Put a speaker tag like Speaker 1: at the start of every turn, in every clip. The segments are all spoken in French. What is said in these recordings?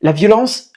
Speaker 1: La violence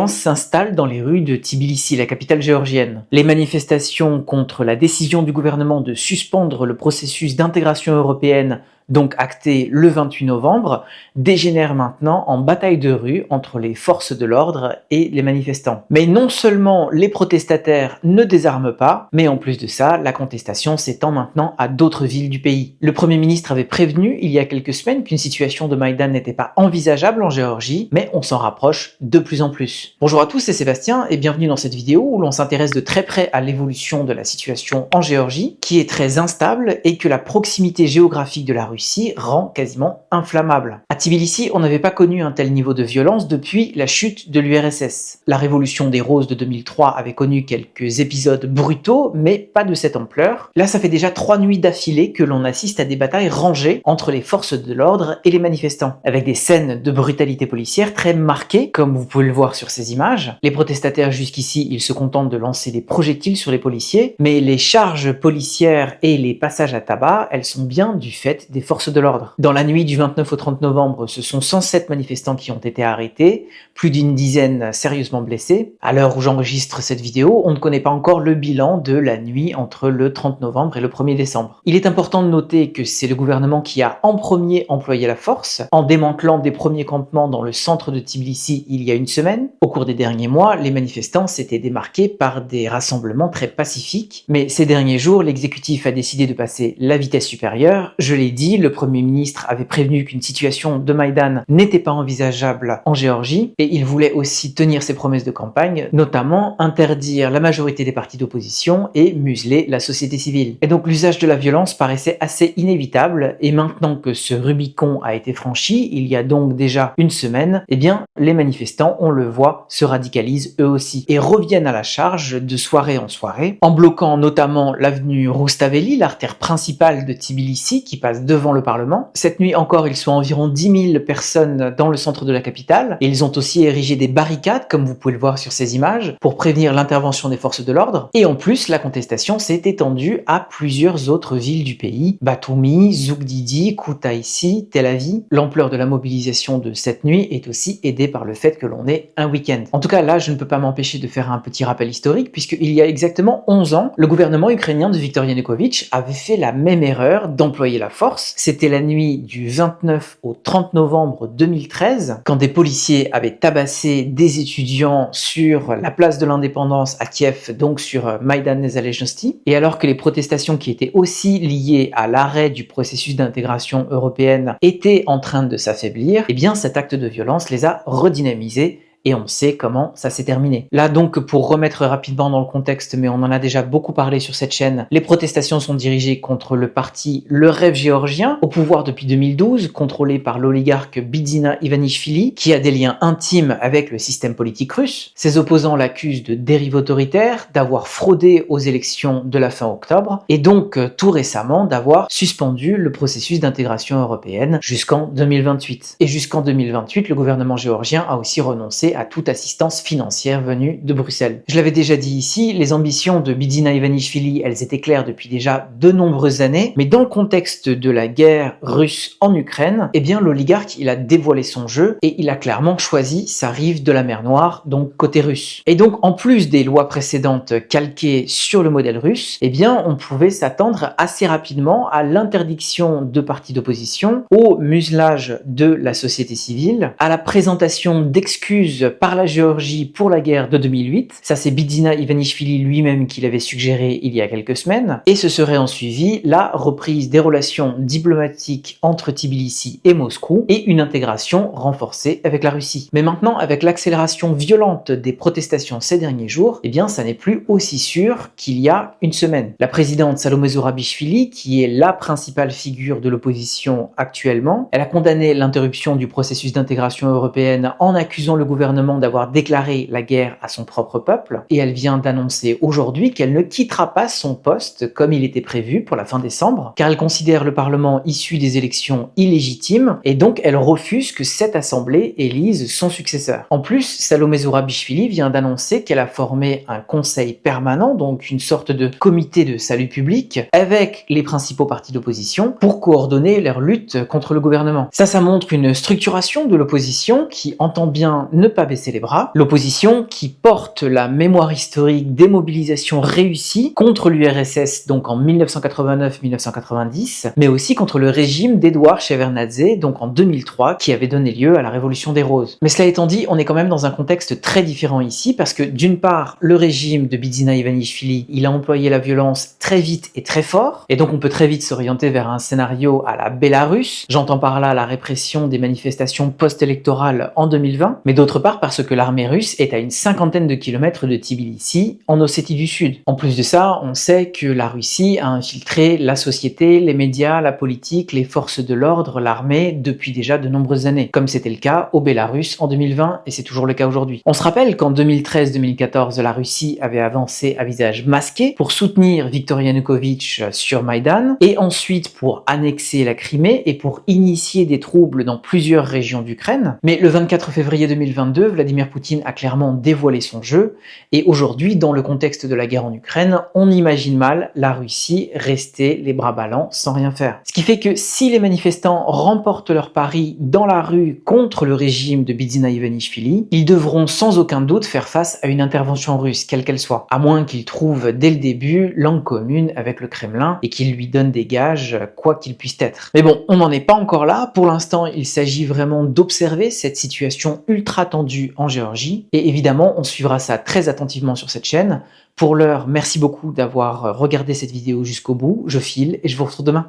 Speaker 1: s'installe dans les rues de Tbilissi, la capitale géorgienne. Les manifestations contre la décision du gouvernement de suspendre le processus d'intégration européenne, donc acté le 28 novembre, dégénèrent maintenant en bataille de rue entre les forces de l'ordre et les manifestants. Mais non seulement les protestataires ne désarment pas, mais en plus de ça, la contestation s'étend maintenant à d'autres villes du pays. Le Premier ministre avait prévenu il y a quelques semaines qu'une situation de Maïdan n'était pas envisageable en Géorgie, mais on s'en rapproche de plus en plus. Bonjour à tous, c'est Sébastien et bienvenue dans cette vidéo où l'on s'intéresse de très près à l'évolution de la situation en Géorgie, qui est très instable et que la proximité géographique de la Russie rend quasiment inflammable. À Tbilissi, on n'avait pas connu un tel niveau de violence depuis la chute de l'URSS. La révolution des roses de 2003 avait connu quelques épisodes brutaux, mais pas de cette ampleur. Là, ça fait déjà 3 nuits d'affilée que l'on assiste à des batailles rangées entre les forces de l'ordre et les manifestants, avec des scènes de brutalité policière très marquées, comme vous pouvez le voir sur ces images. Les protestataires jusqu'ici, ils se contentent de lancer des projectiles sur les policiers, mais les charges policières et les passages à tabac, elles sont bien du fait des forces de l'ordre. Dans la nuit du 29 au 30 novembre, ce sont 107 manifestants qui ont été arrêtés, plus d'une dizaine sérieusement blessés. À l'heure où j'enregistre cette vidéo, on ne connaît pas encore le bilan de la nuit entre le 30 novembre et le 1er décembre. Il est important de noter que c'est le gouvernement qui a en premier employé la force, en démantelant des premiers campements dans le centre de Tbilissi il y a une semaine. Au cours des derniers mois, les manifestants s'étaient démarqués par des rassemblements très pacifiques, mais ces derniers jours, l'exécutif a décidé de passer la vitesse supérieure. Je l'ai dit, le Premier ministre avait prévenu qu'une situation de Maïdan n'était pas envisageable en Géorgie, et il voulait aussi tenir ses promesses de campagne, notamment interdire la majorité des partis d'opposition et museler la société civile. Et donc l'usage de la violence paraissait assez inévitable, et maintenant que ce Rubicon a été franchi, il y a donc déjà une semaine, eh bien les manifestants, on le voit, se radicalisent eux aussi, et reviennent à la charge de soirée en soirée, en bloquant notamment l'avenue Roustaveli, l'artère principale de Tbilissi qui passe devant le Parlement. Cette nuit encore, ils sont environ 10 000 personnes dans le centre de la capitale, et ils ont aussi érigé des barricades, comme vous pouvez le voir sur ces images, pour prévenir l'intervention des forces de l'ordre. Et en plus, la contestation s'est étendue à plusieurs autres villes du pays, Batumi, Zugdidi, Kutaïsi, Tel Aviv. L'ampleur de la mobilisation de cette nuit est aussi aidée par le fait que l'on ait un week-end. En tout cas, là, je ne peux pas m'empêcher de faire un petit rappel historique, puisqu'il y a exactement 11 ans, le gouvernement ukrainien de Viktor Yanukovych avait fait la même erreur d'employer la force. C'était la nuit du 29 au 30 novembre 2013, quand des policiers avaient tabassé des étudiants sur la place de l'Indépendance à Kiev, donc sur Maïdan Nezalezhnosti. Et alors que les protestations qui étaient aussi liées à l'arrêt du processus d'intégration européenne étaient en train de s'affaiblir, eh bien cet acte de violence les a redynamisés. Et on sait comment ça s'est terminé. Là donc, pour remettre rapidement dans le contexte, mais on en a déjà beaucoup parlé sur cette chaîne, les protestations sont dirigées contre le parti Le Rêve géorgien, au pouvoir depuis 2012, contrôlé par l'oligarque Bidzina Ivanishvili, qui a des liens intimes avec le système politique russe. Ses opposants l'accusent de dérive autoritaire, d'avoir fraudé aux élections de la fin octobre, et donc tout récemment d'avoir suspendu le processus d'intégration européenne jusqu'en 2028. Et jusqu'en 2028, le gouvernement géorgien a aussi renoncé à toute assistance financière venue de Bruxelles. Je l'avais déjà dit ici, les ambitions de Bidzina Ivanishvili, elles étaient claires depuis déjà de nombreuses années, mais dans le contexte de la guerre russe en Ukraine, eh bien l'oligarque, il a dévoilé son jeu et il a clairement choisi sa rive de la mer Noire, donc côté russe. Et donc en plus des lois précédentes calquées sur le modèle russe, eh bien on pouvait s'attendre assez rapidement à l'interdiction de partis d'opposition, au muselage de la société civile, à la présentation d'excuses par la Géorgie pour la guerre de 2008. Ça, c'est Bidzina Ivanishvili lui-même qui l'avait suggéré il y a quelques semaines. Et ce serait en suivi la reprise des relations diplomatiques entre Tbilissi et Moscou et une intégration renforcée avec la Russie. Mais maintenant, avec l'accélération violente des protestations ces derniers jours, eh bien, ça n'est plus aussi sûr qu'il y a une semaine. La présidente Salomé Zourabichvili, qui est la principale figure de l'opposition actuellement, elle a condamné l'interruption du processus d'intégration européenne en accusant le gouvernement d'avoir déclaré la guerre à son propre peuple, et elle vient d'annoncer aujourd'hui qu'elle ne quittera pas son poste comme il était prévu pour la fin décembre, car elle considère le Parlement issu des élections illégitime, et donc elle refuse que cette assemblée élise son successeur. En plus, Salomé Zourabichvili vient d'annoncer qu'elle a formé un conseil permanent, donc une sorte de comité de salut public, avec les principaux partis d'opposition, pour coordonner leur lutte contre le gouvernement. Ça montre une structuration de l'opposition qui entend bien ne pas pas baisser les bras. L'opposition qui porte la mémoire historique des mobilisations réussies contre l'URSS, donc en 1989-1990, mais aussi contre le régime d'Edouard Shevardnadze, donc en 2003, qui avait donné lieu à la Révolution des Roses. Mais cela étant dit, on est quand même dans un contexte très différent ici, parce que d'une part, le régime de Bidzina Ivanishvili, il a employé la violence très vite et très fort, et donc on peut très vite s'orienter vers un scénario à la Bélarus. J'entends par là la répression des manifestations post-électorales en 2020, mais d'autre part parce que l'armée russe est à une cinquantaine de kilomètres de Tbilissi, en Ossétie du Sud. En plus de ça, on sait que la Russie a infiltré la société, les médias, la politique, les forces de l'ordre, l'armée, depuis déjà de nombreuses années, comme c'était le cas au Bélarus en 2020, et c'est toujours le cas aujourd'hui. On se rappelle qu'en 2013-2014, la Russie avait avancé à visage masqué pour soutenir Viktor Yanukovych sur Maïdan, et ensuite pour annexer la Crimée et pour initier des troubles dans plusieurs régions d'Ukraine. Mais le 24 février 2022, Vladimir Poutine a clairement dévoilé son jeu, et aujourd'hui, dans le contexte de la guerre en Ukraine, on imagine mal la Russie rester les bras ballants sans rien faire. Ce qui fait que si les manifestants remportent leur pari dans la rue contre le régime de Bidzina Ivanishvili, ils devront sans aucun doute faire face à une intervention russe, quelle qu'elle soit, à moins qu'ils trouvent dès le début langue commune avec le Kremlin et qu'ils lui donnent des gages, quoi qu'il puisse être. Mais bon, on n'en est pas encore là. Pour l'instant, il s'agit vraiment d'observer cette situation ultra tendue en Géorgie, et évidemment, on suivra ça très attentivement sur cette chaîne. Pour l'heure, merci beaucoup d'avoir regardé cette vidéo jusqu'au bout. Je file et je vous retrouve demain.